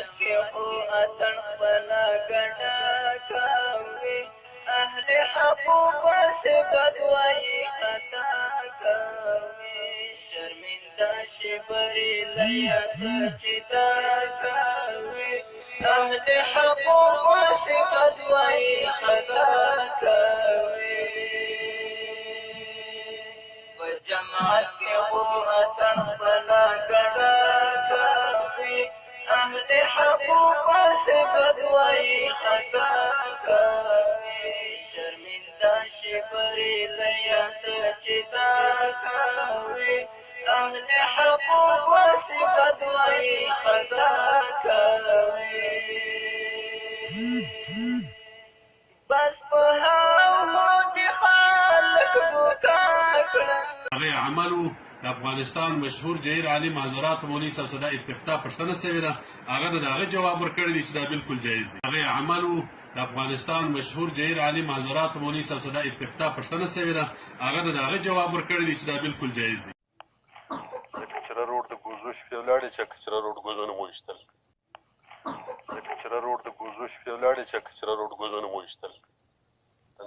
جماعت کې خو اتن خپله ګډه کوي اهل حقو پس بدوایي خطا کوي شرمنده شي بریلیه ته چې دا کوي اهل حقو پس بدوایي خطا کوي په جماعت کې خو اتن خپله ګډه کوي اهل حقو پس بدوایي خطا کوي شرمنده شي بریلیه ته چې دا کوي اهل حقو پس بدوایي خطا کوي بس په هغو دې خلک بوکا کړه هغه عملو د افغانستان مشهور جهیر عالم حضرات مولوي صاحب صدا استفتاء پښتنه سوي ده هغه دغه جواب ورکړی دی چې دا بالکل جایز دی هغه عملو د افغانستان مشهور جهیر عالم حضرات مولوي صاحب صدا استفتاء پښتنه سوي ده هغه دغه جواب ورکړی دی چې دا بالکل جایز دی کچرا روډ د ګوزو شپې ولاړې چې کچرا روډ ګوزونه مو ویشتل کچرا روډ د ګوزو شپې ولاړې چې کچرا روډ ګوزونه مو ویشتل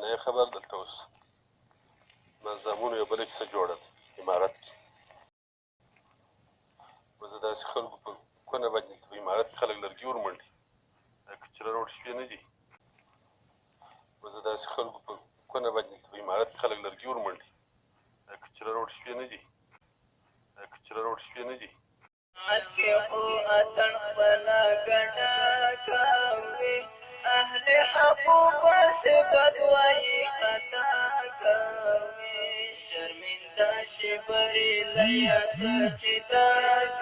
نه خبر دلته اوس نظامونو یو بله کیسه جوړه ده امارت کې زه داسې خلکو په کونه باندې دلته په امارت کې خلک لرګي ورمنډي دا کچرا روډ شپې نه دي زه داسې خلکو په کونه باندې دلته په امارت کې خلک لرګي ورمنډي دا کچرا روډ شپې نه دي دا کچرا روډ شپې نه دي کې خو اتن خپله ګډه کوي اهل حقو پس بدوایي خطا کوي شرمنده شي بریلیه ته چې دا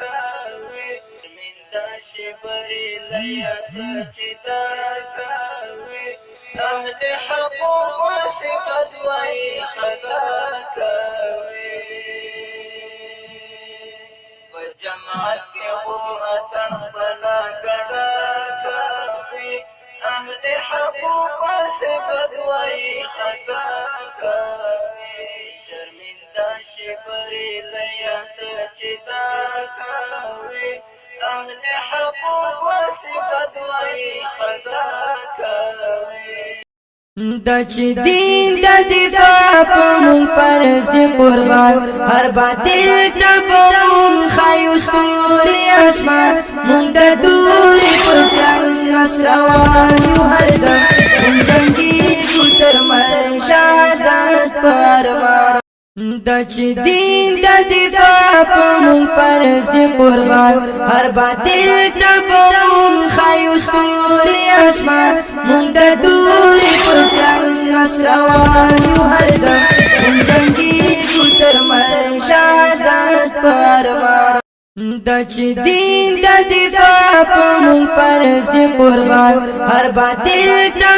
کوي شرمنده شي بریلیه ته چې دا کوي اهل حقو پس بدوایي خطا کوي په جماعت کې خو اتن خپله ګډه کوي اهل حقو پس بدوایي خطا کوي شرمنده شي بریلیه ته چې دا کوي اهل حقو پس بدوایي خطا کوي د چې دین د دفاع په مون فرض دی قربان هر باطل ته په مون خایو ستوري اسمان مون د دوری په شان نصر وایو هر دم مون جنگي کو تر مرګ شهادت پرما د چې دین د دفاع په مون فرض دی قربان هر باطل ته په مون خایو ستوري اسمان مون د دوری په شان نصر وایو هر دم مون جنگي کو تر مرګ شهادت پرما د چې دین د دفاع په مون فرض دی قربان هر باطل ته